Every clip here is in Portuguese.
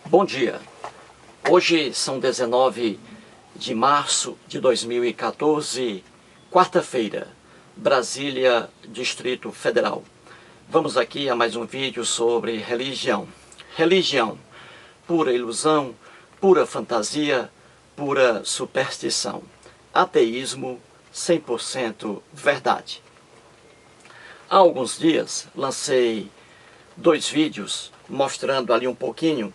Bom dia, hoje são 19 de março de 2014, quarta-feira, Brasília, Distrito Federal. Vamos aqui a mais um vídeo sobre religião. Religião, pura ilusão, pura fantasia, pura superstição. Ateísmo, 100% verdade. Há alguns dias lancei 2 vídeos mostrando ali um pouquinho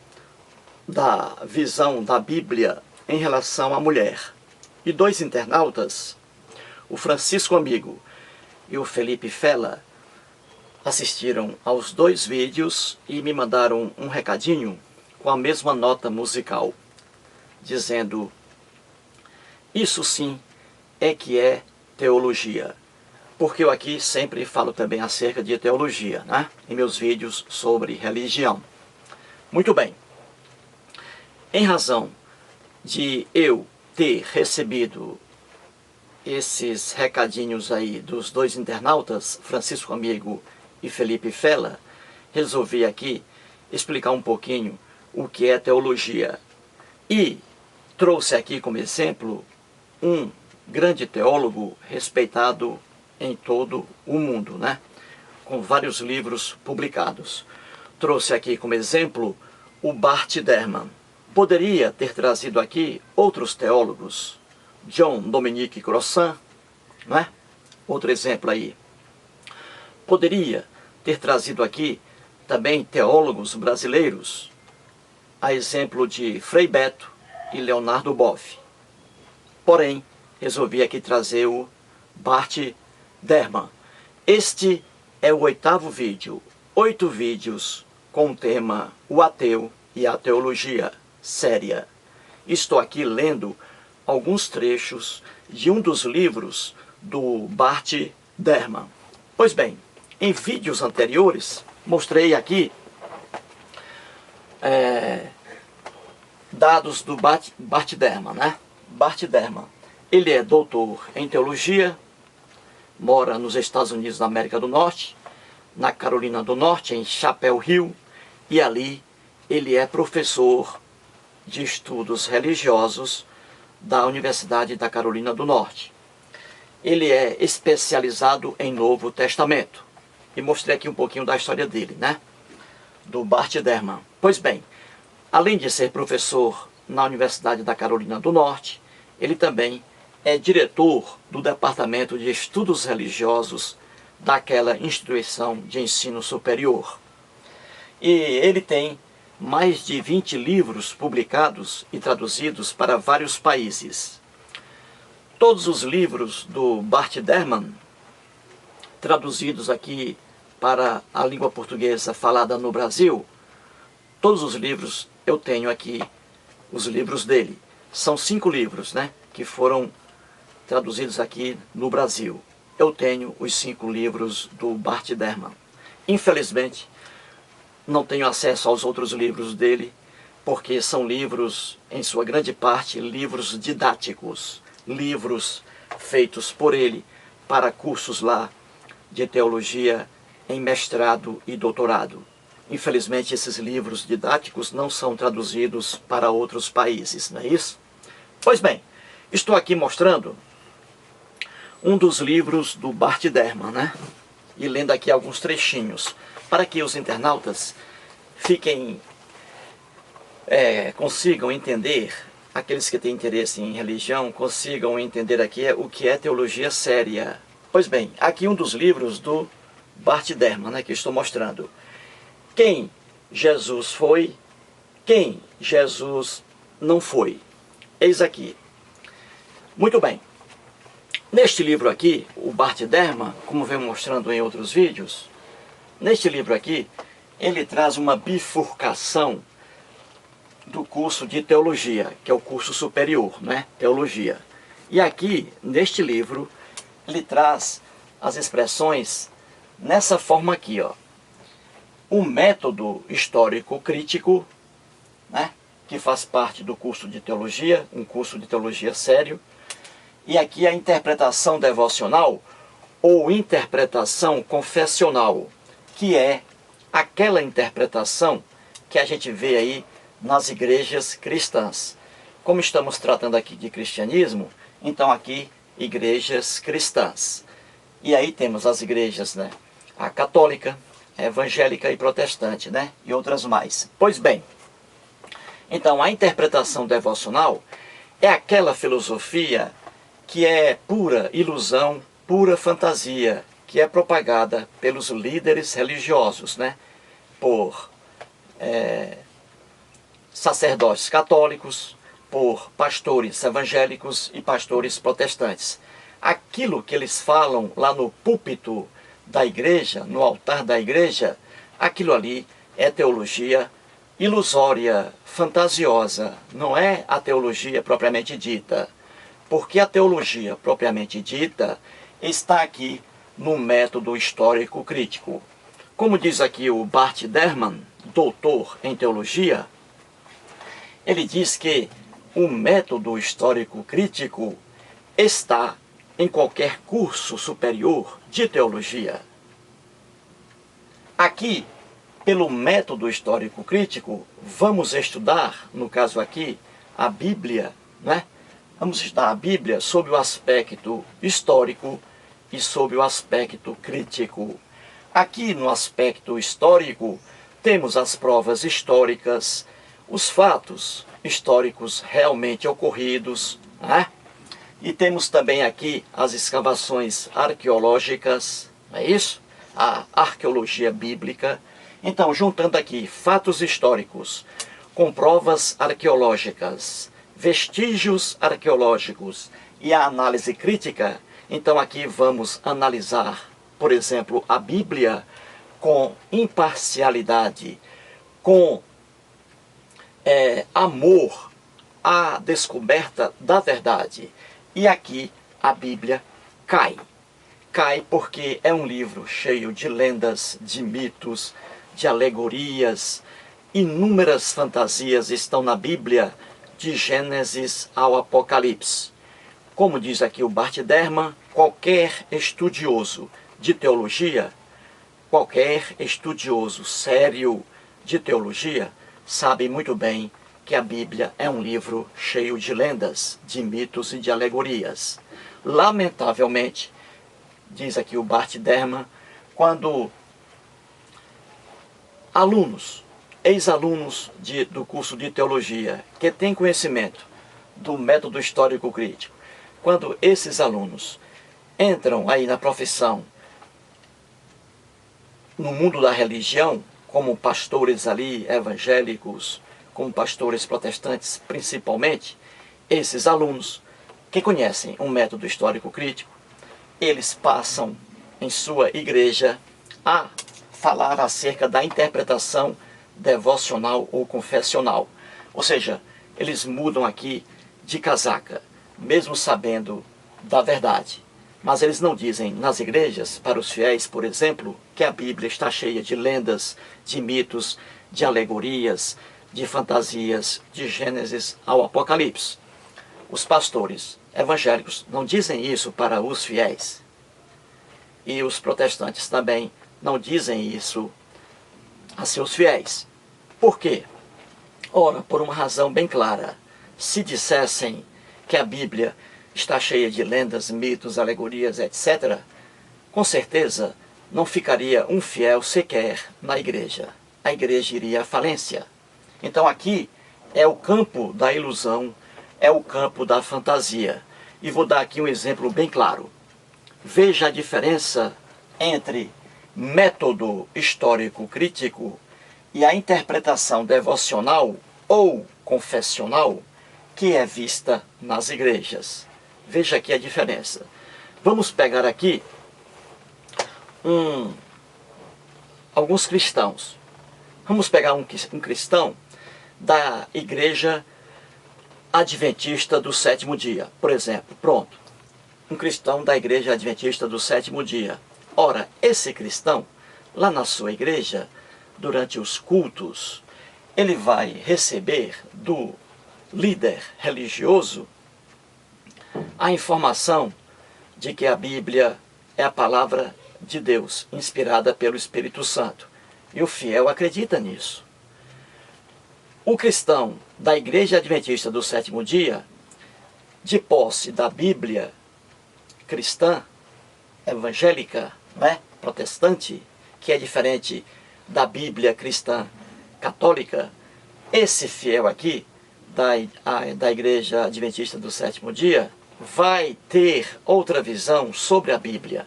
da visão da Bíblia em relação à mulher. E 2 internautas, o Francisco Amigo e o Felipe Fella, assistiram aos 2 vídeos e me mandaram um recadinho com a mesma nota musical, dizendo: isso sim é que é teologia. Porque eu aqui sempre falo também acerca de teologia, né? Em meus vídeos sobre religião. Muito bem. Em razão de eu ter recebido esses recadinhos aí dos 2 internautas, Francisco Amigo e Felipe Fella, resolvi aqui explicar um pouquinho o que é teologia. E trouxe aqui como exemplo um grande teólogo respeitado em todo o mundo, né? Com vários livros publicados. Trouxe aqui como exemplo o Bart Ehrman. Poderia ter trazido aqui outros teólogos, John Dominic Crossan, não é? Outro exemplo aí. Poderia ter trazido aqui também teólogos brasileiros, a exemplo de Frei Beto e Leonardo Boff. Porém, resolvi aqui trazer o Bart Ehrman. Este é o 8º vídeo, 8 vídeos com o tema O Ateu e a Teologia Séria. Estou aqui lendo alguns trechos de um dos livros do Bart Ehrman. Pois bem, em vídeos anteriores mostrei aqui dados do Bart Ehrman, né? Bart Ehrman, ele é doutor em teologia, mora nos Estados Unidos da América do Norte, na Carolina do Norte, em Chapel Hill, e ali ele é professor de estudos religiosos da Universidade da Carolina do Norte. Ele é especializado em Novo Testamento. E mostrei aqui um pouquinho da história dele, né? Do Bart Ehrman. Pois bem, além de ser professor na Universidade da Carolina do Norte, ele também é diretor do Departamento de Estudos Religiosos daquela instituição de ensino superior. E ele tem mais de 20 livros publicados e traduzidos para vários países. Todos os livros do Bart Ehrman, traduzidos aqui para a língua portuguesa falada no Brasil, todos os livros eu tenho aqui, os livros dele. São 5 livros, né, que foram traduzidos aqui no Brasil. Eu tenho os 5 livros do Bart Ehrman. Infelizmente, não tenho acesso aos outros livros dele, porque são livros, em sua grande parte, livros didáticos, livros feitos por ele para cursos lá de teologia em mestrado e doutorado. Infelizmente, esses livros didáticos não são traduzidos para outros países, não é isso? Pois bem, estou aqui mostrando um dos livros do Bart Ehrman, né? E lendo aqui alguns trechinhos, para que os internautas consigam entender, aqueles que têm interesse em religião, consigam entender aqui o que é teologia séria. Pois bem, aqui um dos livros do Bart Ehrman, né, que estou mostrando. Quem Jesus foi, quem Jesus não foi. Eis aqui. Muito bem. Neste livro aqui, o Bart Ehrman, como venho mostrando em outros vídeos, neste livro aqui, ele traz uma bifurcação do curso de teologia, que é o curso superior, né? Teologia. E aqui, neste livro, ele traz as expressões nessa forma aqui, ó. O método histórico crítico, né? Que faz parte do curso de teologia, um curso de teologia sério. E aqui a interpretação devocional ou interpretação confessional, que é aquela interpretação que a gente vê aí nas igrejas cristãs. Como estamos tratando aqui de cristianismo, então aqui igrejas cristãs. E aí temos as igrejas, né? A católica, a evangélica e protestante, né? E outras mais. Pois bem, então a interpretação devocional é aquela filosofia que é pura ilusão, pura fantasia, que é propagada pelos líderes religiosos, né? Por sacerdotes católicos, por pastores evangélicos e pastores protestantes. Aquilo que eles falam lá no púlpito da igreja, no altar da igreja, aquilo ali é teologia ilusória, fantasiosa, não é a teologia propriamente dita. Porque a teologia propriamente dita está aqui no método histórico crítico. Como diz aqui o Bart Ehrman, doutor em teologia, ele diz que o método histórico crítico está em qualquer curso superior de teologia. Aqui, pelo método histórico crítico, vamos estudar, no caso aqui, a Bíblia, né? Vamos estudar a Bíblia sob o aspecto histórico e sob o aspecto crítico. Aqui no aspecto histórico, temos as provas históricas, os fatos históricos realmente ocorridos, né? E temos também aqui as escavações arqueológicas, não é isso? A arqueologia bíblica. Então, juntando aqui fatos históricos com provas arqueológicas, vestígios arqueológicos e a análise crítica, então aqui vamos analisar, por exemplo, a Bíblia com imparcialidade, com amor à descoberta da verdade. E aqui a Bíblia cai. Cai porque é um livro cheio de lendas, de mitos, de alegorias. Inúmeras fantasias estão na Bíblia, de Gênesis ao Apocalipse. Como diz aqui o Bart Ehrman, qualquer estudioso de teologia, qualquer estudioso sério de teologia, sabe muito bem que a Bíblia é um livro cheio de lendas, de mitos e de alegorias. Lamentavelmente, diz aqui o Bart Ehrman, quando alunos, ex-alunos do curso de teologia, que têm conhecimento do método histórico crítico, quando esses alunos entram aí na profissão, no mundo da religião, como pastores ali evangélicos, como pastores protestantes principalmente, esses alunos que conhecem um método histórico crítico, eles passam em sua igreja a falar acerca da interpretação devocional ou confessional. Ou seja, eles mudam aqui de casaca, mesmo sabendo da verdade. Mas eles não dizem nas igrejas, para os fiéis, por exemplo, que a Bíblia está cheia de lendas, de mitos, de alegorias, de fantasias, de Gênesis ao Apocalipse. Os pastores evangélicos não dizem isso para os fiéis. E os protestantes também não dizem isso a seus fiéis. Por quê? Ora, por uma razão bem clara. Se dissessem que a Bíblia está cheia de lendas, mitos, alegorias, etc., com certeza não ficaria um fiel sequer na igreja. A igreja iria à falência. Então aqui é o campo da ilusão, é o campo da fantasia. E vou dar aqui um exemplo bem claro. Veja a diferença entre método histórico crítico e a interpretação devocional ou confessional que é vista nas igrejas. Veja aqui a diferença. Vamos pegar aqui alguns cristãos. Vamos pegar um cristão da igreja adventista do sétimo dia, por exemplo. Pronto. Um cristão da igreja adventista do sétimo dia. Ora, esse cristão, lá na sua igreja, durante os cultos, ele vai receber do líder religioso a informação de que a Bíblia é a palavra de Deus, inspirada pelo Espírito Santo. E o fiel acredita nisso. O cristão da Igreja Adventista do Sétimo Dia, de posse da Bíblia cristã, evangélica, né, protestante, que é diferente da Bíblia cristã católica, esse fiel aqui, da Igreja Adventista do Sétimo Dia, vai ter outra visão sobre a Bíblia,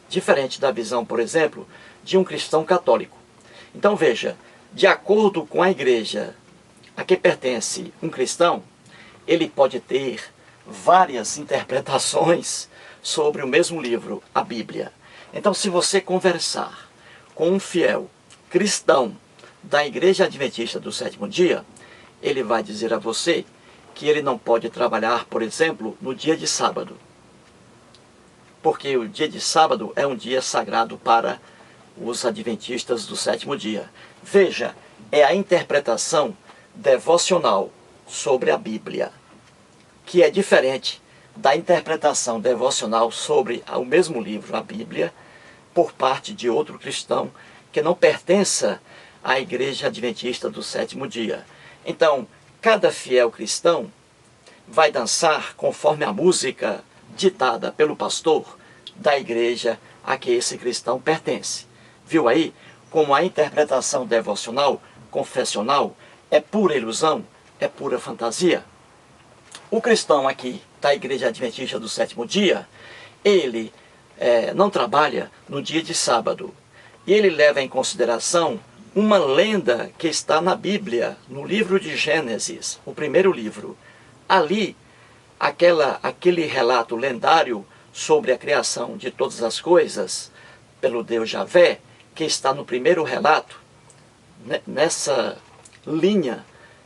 diferente da visão, por exemplo, de um cristão católico. Então veja, de acordo com a igreja a que pertence um cristão, ele pode ter várias interpretações sobre o mesmo livro, a Bíblia. Então, se você conversar com um fiel cristão da Igreja Adventista do Sétimo Dia, ele vai dizer a você que ele não pode trabalhar, por exemplo, no dia de sábado. Porque o dia de sábado é um dia sagrado para os adventistas do sétimo dia. Veja, é a interpretação devocional sobre a Bíblia, que é diferente da interpretação devocional sobre o mesmo livro, a Bíblia, por parte de outro cristão que não pertença à Igreja Adventista do Sétimo Dia. Então, cada fiel cristão vai dançar conforme a música ditada pelo pastor da igreja a que esse cristão pertence. Viu aí como a interpretação devocional, confessional, é pura ilusão, é pura fantasia? O cristão aqui da Igreja Adventista do Sétimo Dia, ele não trabalha no dia de sábado. E ele leva em consideração uma lenda que está na Bíblia, no livro de Gênesis, o primeiro livro. Ali, aquele relato lendário sobre a criação de todas as coisas pelo Deus Javé, que está no primeiro relato, nessa linha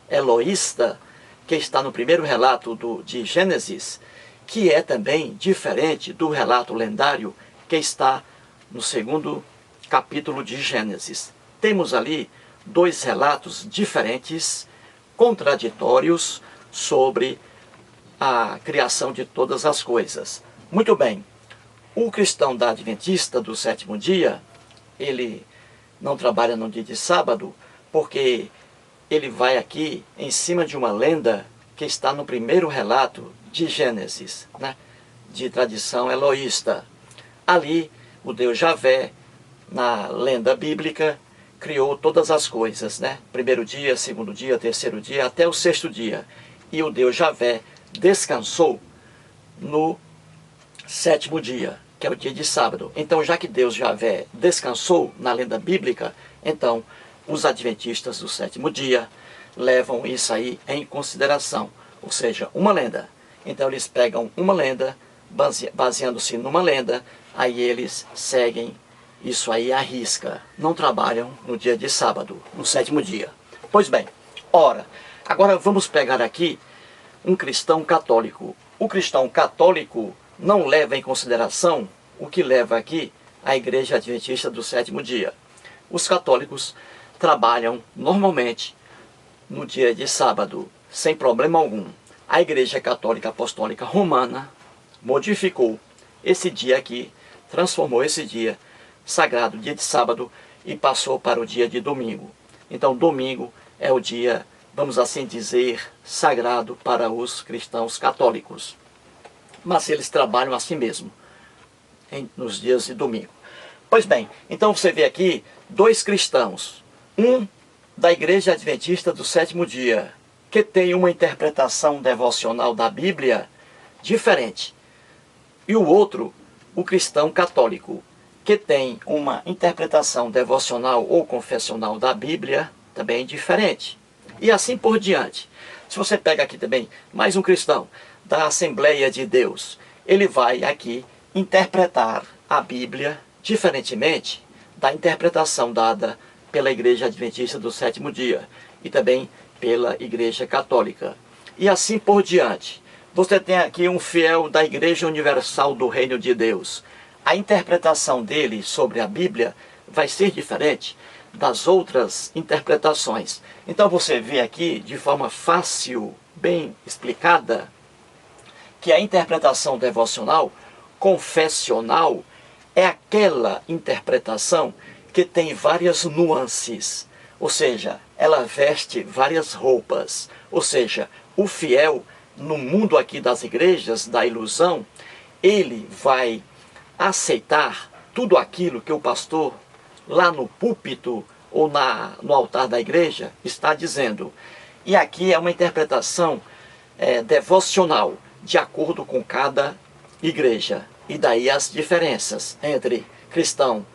eloísta que está no primeiro relato de Gênesis, que é também diferente do relato lendário que está no segundo capítulo de Gênesis. Temos ali dois relatos diferentes, contraditórios, sobre a criação de todas as coisas. Muito bem, o cristão da Adventista do Sétimo Dia, ele não trabalha no dia de sábado, porque ele vai aqui em cima de uma lenda que está no primeiro relato de Gênesis, né? De tradição eloísta. Ali, o Deus Javé, na lenda bíblica, criou todas as coisas, né? Primeiro dia, segundo dia, terceiro dia, até o sexto dia. E o Deus Javé descansou no sétimo dia, que é o dia de sábado. Então, já que Deus Javé descansou na lenda bíblica, então os adventistas do sétimo dia levam isso aí em consideração. Ou seja, uma lenda. Então eles pegam uma lenda, baseando-se numa lenda, aí eles seguem isso aí à risca. Não trabalham no dia de sábado, no sétimo dia. Pois bem, ora, agora vamos pegar aqui um cristão católico. O cristão católico não leva em consideração o que leva aqui a Igreja Adventista do Sétimo Dia. Os católicos trabalham normalmente no dia de sábado, sem problema algum. A Igreja Católica Apostólica Romana modificou esse dia aqui, transformou esse dia sagrado, dia de sábado, e passou para o dia de domingo. Então, domingo é o dia, vamos assim dizer, sagrado para os cristãos católicos. Mas eles trabalham assim mesmo, nos dias de domingo. Pois bem, então você vê aqui dois cristãos. Um da Igreja Adventista do Sétimo Dia, que tem uma interpretação devocional da Bíblia diferente. E o outro, o cristão católico, que tem uma interpretação devocional ou confessional da Bíblia também diferente. E assim por diante. Se você pega aqui também mais um cristão da Assembleia de Deus, ele vai aqui interpretar a Bíblia diferentemente da interpretação dada pela Igreja Adventista do Sétimo Dia e também pela Igreja Católica. E assim por diante. Você tem aqui um fiel da Igreja Universal do Reino de Deus. A interpretação dele sobre a Bíblia vai ser diferente das outras interpretações. Então você vê aqui de forma fácil, bem explicada, que a interpretação devocional, confessional, é aquela interpretação que tem várias nuances, Ou seja, ela veste várias roupas. Ou seja, o fiel, no mundo aqui das igrejas, da ilusão, ele vai aceitar tudo aquilo que o pastor, lá no púlpito ou no altar da igreja, está dizendo. E aqui é uma interpretação devocional, de acordo com cada igreja. E daí as diferenças entre cristão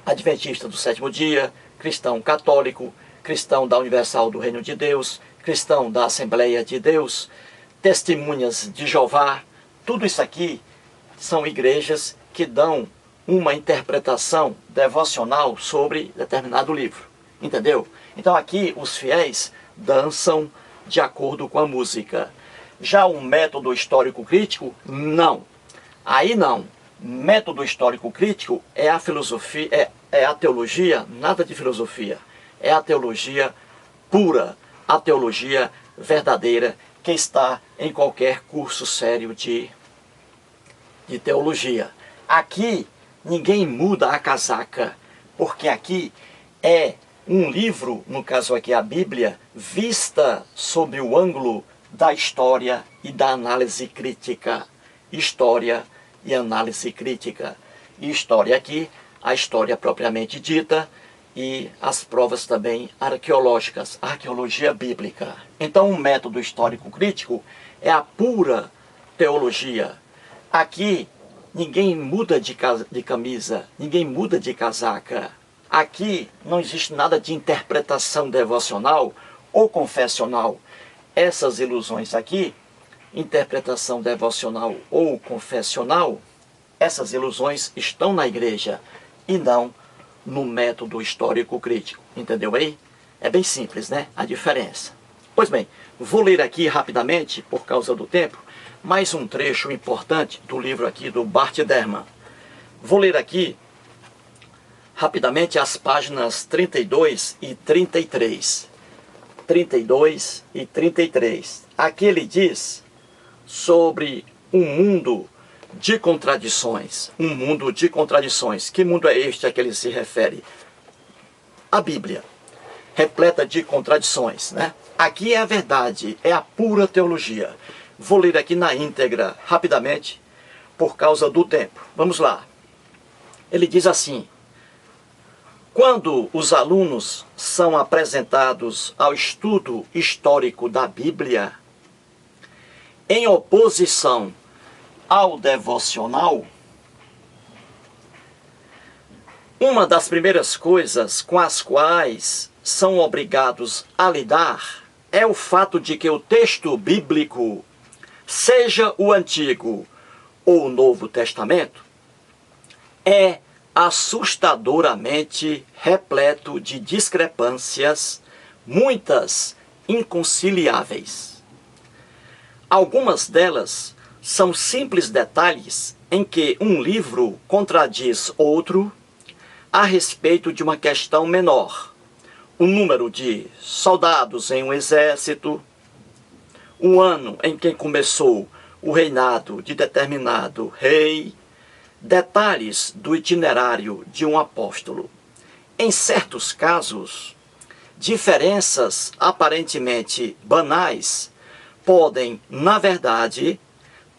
adventista do sétimo dia, cristão católico, cristão da Universal do Reino de Deus, cristão da Assembleia de Deus, testemunhas de Jeová. Tudo isso aqui são igrejas que dão uma interpretação devocional sobre determinado livro. Entendeu? Então aqui os fiéis dançam de acordo com a música. Já o método histórico crítico, não. Aí não. Método histórico crítico é a filosofia, é a teologia, nada de filosofia. É a teologia pura, a teologia verdadeira que está em qualquer curso sério de teologia. Aqui ninguém muda a casaca, porque aqui é um livro, no caso aqui a Bíblia, vista sob o ângulo da história e da análise crítica. História e análise crítica. E história aqui, a história propriamente dita e as provas também arqueológicas, arqueologia bíblica. Então o método histórico crítico é a pura teologia. Aqui ninguém muda de camisa, ninguém muda de casaca. Aqui não existe nada de interpretação devocional ou confessional. Essas ilusões aqui, interpretação devocional ou confessional, essas ilusões estão na igreja e não no método histórico crítico. Entendeu aí? É bem simples, né? A diferença. Pois bem, vou ler aqui rapidamente, por causa do tempo, mais um trecho importante do livro aqui do Bart Ehrman. Vou ler aqui rapidamente as páginas 32 e 33. 32 e 33. Aqui ele diz sobre um mundo de contradições. Um mundo de contradições. Que mundo é este a que ele se refere? A Bíblia, repleta de contradições, né? Aqui é a verdade, é a pura teologia. Vou ler aqui na íntegra, rapidamente, por causa do tempo. Vamos lá. Ele diz assim: quando os alunos são apresentados ao estudo histórico da Bíblia, em oposição ao devocional, uma das primeiras coisas com as quais são obrigados a lidar é o fato de que o texto bíblico, seja o Antigo ou o Novo Testamento, é assustadoramente repleto de discrepâncias, muitas inconciliáveis. Algumas delas são simples detalhes em que um livro contradiz outro a respeito de uma questão menor: o número de soldados em um exército, o ano em que começou o reinado de determinado rei, detalhes do itinerário de um apóstolo. Em certos casos, diferenças aparentemente banais podem, na verdade,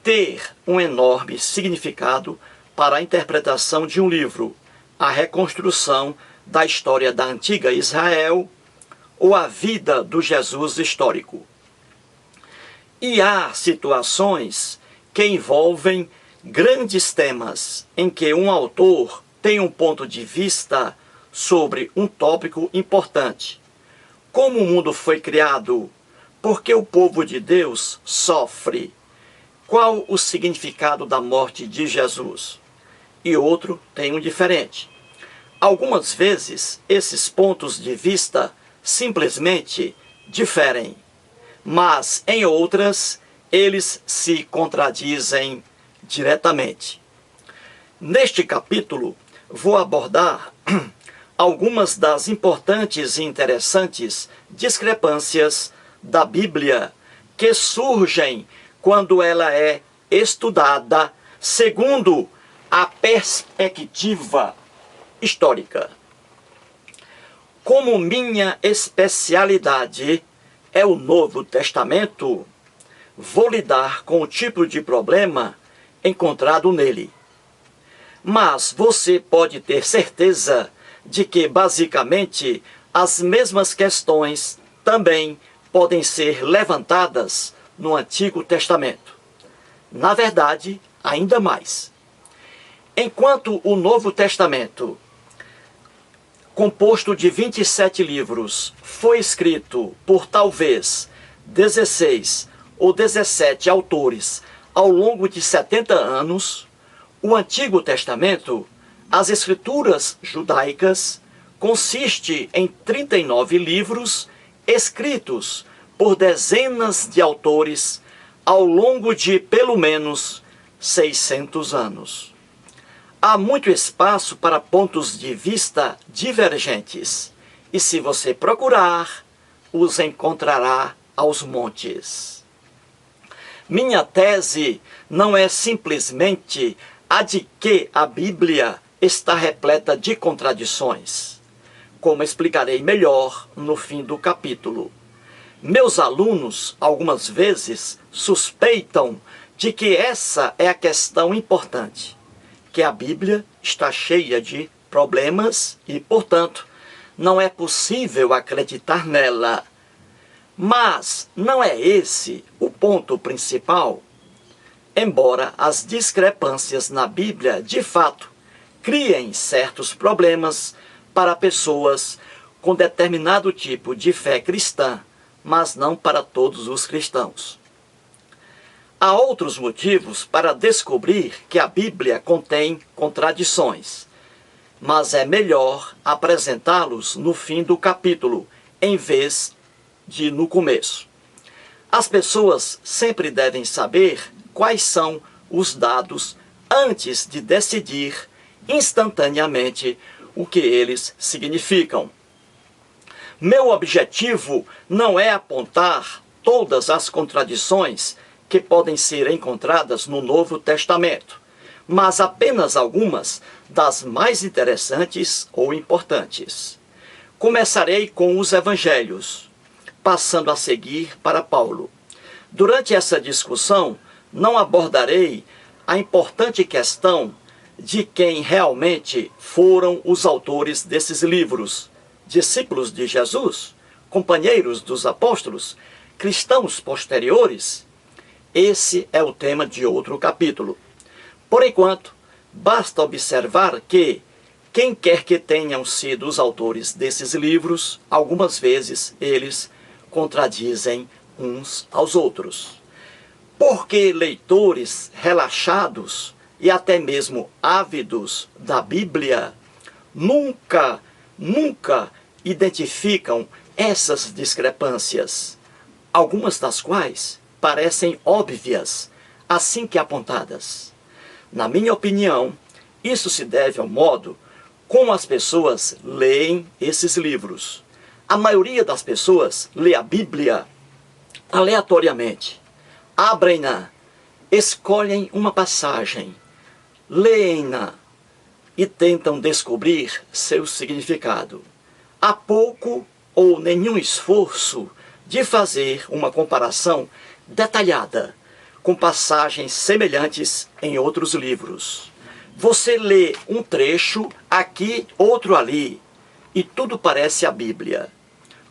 ter um enorme significado para a interpretação de um livro, a reconstrução da história da antiga Israel ou a vida do Jesus histórico. E há situações que envolvem grandes temas em que um autor tem um ponto de vista sobre um tópico importante. Como o mundo foi criado? Por que o povo de Deus sofre? Qual o significado da morte de Jesus? E outro tem um diferente. Algumas vezes, esses pontos de vista simplesmente diferem, mas em outras, eles se contradizem diretamente. Neste capítulo, vou abordar algumas das importantes e interessantes discrepâncias da Bíblia que surgem quando ela é estudada segundo a perspectiva histórica. Como minha especialidade é o Novo Testamento, vou lidar com o tipo de problema encontrado nele. Mas você pode ter certeza de que, basicamente, as mesmas questões também podem ser levantadas no Antigo Testamento. Na verdade, ainda mais. Enquanto o Novo Testamento, composto de 27 livros, foi escrito por talvez 16 ou 17 autores ao longo de 70 anos, o Antigo Testamento, as Escrituras judaicas, consiste em 39 livros escritos por dezenas de autores ao longo de pelo menos 600 anos. Há muito espaço para pontos de vista divergentes, e se você procurar, os encontrará aos montes. Minha tese não é simplesmente a de que a Bíblia está repleta de contradições, como explicarei melhor no fim do capítulo. Meus alunos, algumas vezes, suspeitam de que essa é a questão importante, que a Bíblia está cheia de problemas e, portanto, não é possível acreditar nela. Mas não é esse o ponto principal. Embora as discrepâncias na Bíblia, de fato, criem certos problemas para pessoas com determinado tipo de fé cristã, mas não para todos os cristãos. Há outros motivos para descobrir que a Bíblia contém contradições, mas é melhor apresentá-los no fim do capítulo, em vez de no começo. As pessoas sempre devem saber quais são os dados antes de decidir instantaneamente o que eles significam. Meu objetivo não é apontar todas as contradições que podem ser encontradas no Novo Testamento, mas apenas algumas das mais interessantes ou importantes. Começarei com os Evangelhos, passando a seguir para Paulo. Durante essa discussão, não abordarei a importante questão de quem realmente foram os autores desses livros: discípulos de Jesus, companheiros dos apóstolos, cristãos posteriores. Esse é o tema de outro capítulo. Por enquanto, basta observar que, quem quer que tenham sido os autores desses livros, algumas vezes eles contradizem uns aos outros. Porque leitores relaxados e até mesmo ávidos da Bíblia nunca identificam essas discrepâncias, algumas das quais parecem óbvias assim que apontadas. Na minha opinião, isso se deve ao modo como as pessoas leem esses livros. A maioria das pessoas lê a Bíblia aleatoriamente. Abrem-na, escolhem uma passagem, leem-na e tentam descobrir seu significado. Há pouco ou nenhum esforço de fazer uma comparação detalhada com passagens semelhantes em outros livros. Você lê um trecho aqui, outro ali, e tudo parece a Bíblia.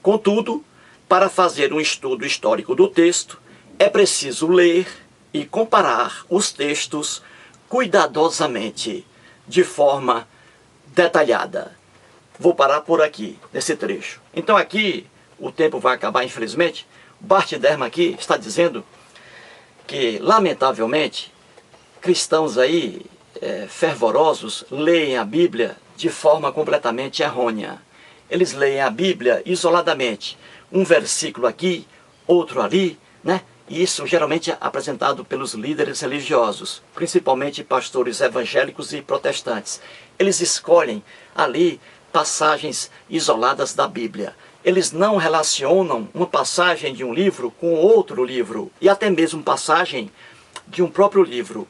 Contudo, para fazer um estudo histórico do texto, é preciso ler e comparar os textos cuidadosamente, de forma detalhada. Vou parar por aqui, nesse trecho. Então aqui, o tempo vai acabar, infelizmente. Bart Ehrman aqui está dizendo que, lamentavelmente, cristãos aí fervorosos leem a Bíblia de forma completamente errônea. Eles leem a Bíblia isoladamente, um versículo aqui, outro ali, né? E isso geralmente é apresentado pelos líderes religiosos, principalmente pastores evangélicos e protestantes. Eles escolhem ali passagens isoladas da Bíblia. Eles não relacionam uma passagem de um livro com outro livro, e até mesmo passagem de um próprio livro,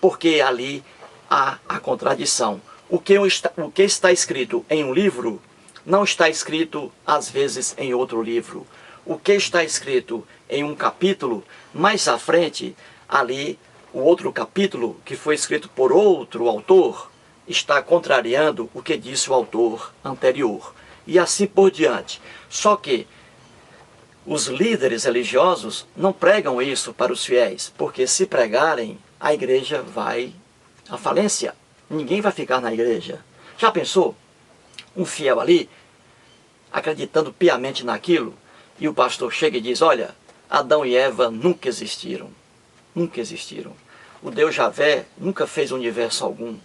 porque ali há a contradição. O que está escrito em um livro não está escrito, às vezes, em outro livro. O que está escrito em um capítulo, mais à frente, ali, o outro capítulo, que foi escrito por outro autor, está contrariando o que disse o autor anterior. E assim por diante. Só que os líderes religiosos não pregam isso para os fiéis, porque se pregarem, a igreja vai à falência. Ninguém vai ficar na igreja. Já pensou? Um fiel ali, acreditando piamente naquilo, e o pastor chega e diz, olha, Adão e Eva nunca existiram. Nunca existiram. O Deus Javé nunca fez universo algum.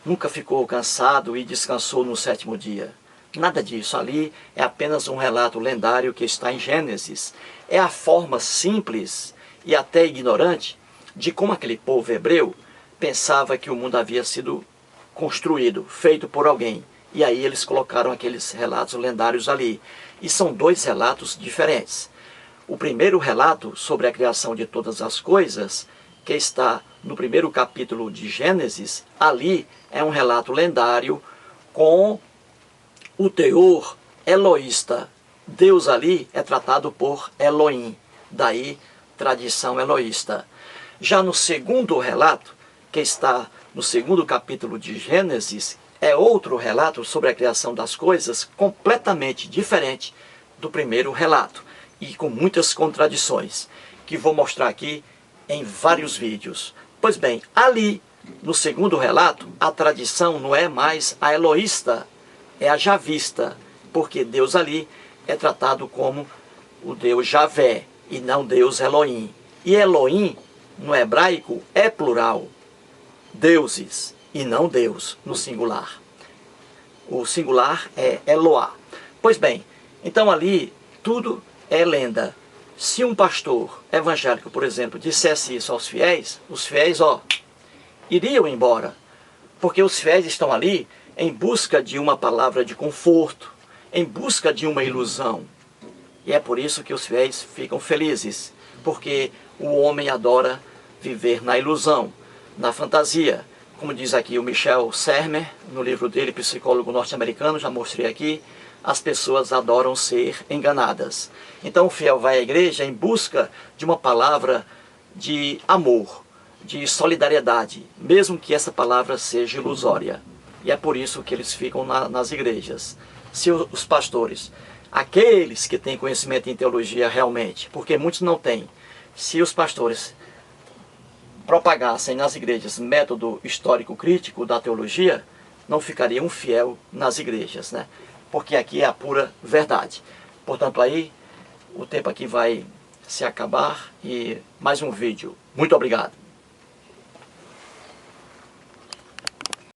Nunca ficou cansado e descansou no sétimo dia. Nada disso. Ali é apenas um relato lendário que está em Gênesis. É a forma simples e até ignorante de como aquele povo hebreu pensava que o mundo havia sido construído, feito por alguém. E aí eles colocaram aqueles relatos lendários ali. E são dois relatos diferentes. O primeiro relato sobre a criação de todas as coisas, que está no primeiro capítulo de Gênesis, ali é um relato lendário com o teor eloísta. Deus ali é tratado por Elohim, daí tradição eloísta. Já no segundo relato, que está no segundo capítulo de Gênesis, é outro relato sobre a criação das coisas completamente diferente do primeiro relato e com muitas contradições, que vou mostrar aqui em vários vídeos. Pois bem, ali no segundo relato, a tradição não é mais a eloísta, é a javista, porque Deus ali é tratado como o Deus Javé e não Deus Elohim. E Elohim, no hebraico, é plural, deuses, e não Deus, no singular. O singular é Eloá. Pois bem, então ali tudo é lenda. Se um pastor evangélico, por exemplo, dissesse isso aos fiéis, os fiéis, iriam embora. Porque os fiéis estão ali em busca de uma palavra de conforto, em busca de uma ilusão. E é por isso que os fiéis ficam felizes, porque o homem adora viver na ilusão, na fantasia. Como diz aqui o Michel Sermer, no livro dele, psicólogo norte-americano, já mostrei aqui, as pessoas adoram ser enganadas. Então o fiel vai à igreja em busca de uma palavra de amor, de solidariedade, mesmo que essa palavra seja ilusória. E é por isso que eles ficam nas igrejas. Se os pastores, aqueles que têm conhecimento em teologia realmente, porque muitos não têm, se os pastores propagassem nas igrejas método histórico-crítico da teologia, não ficaria um fiel nas igrejas, né? Porque aqui é a pura verdade. Portanto, aí o tempo aqui vai se acabar e mais um vídeo. Muito obrigado.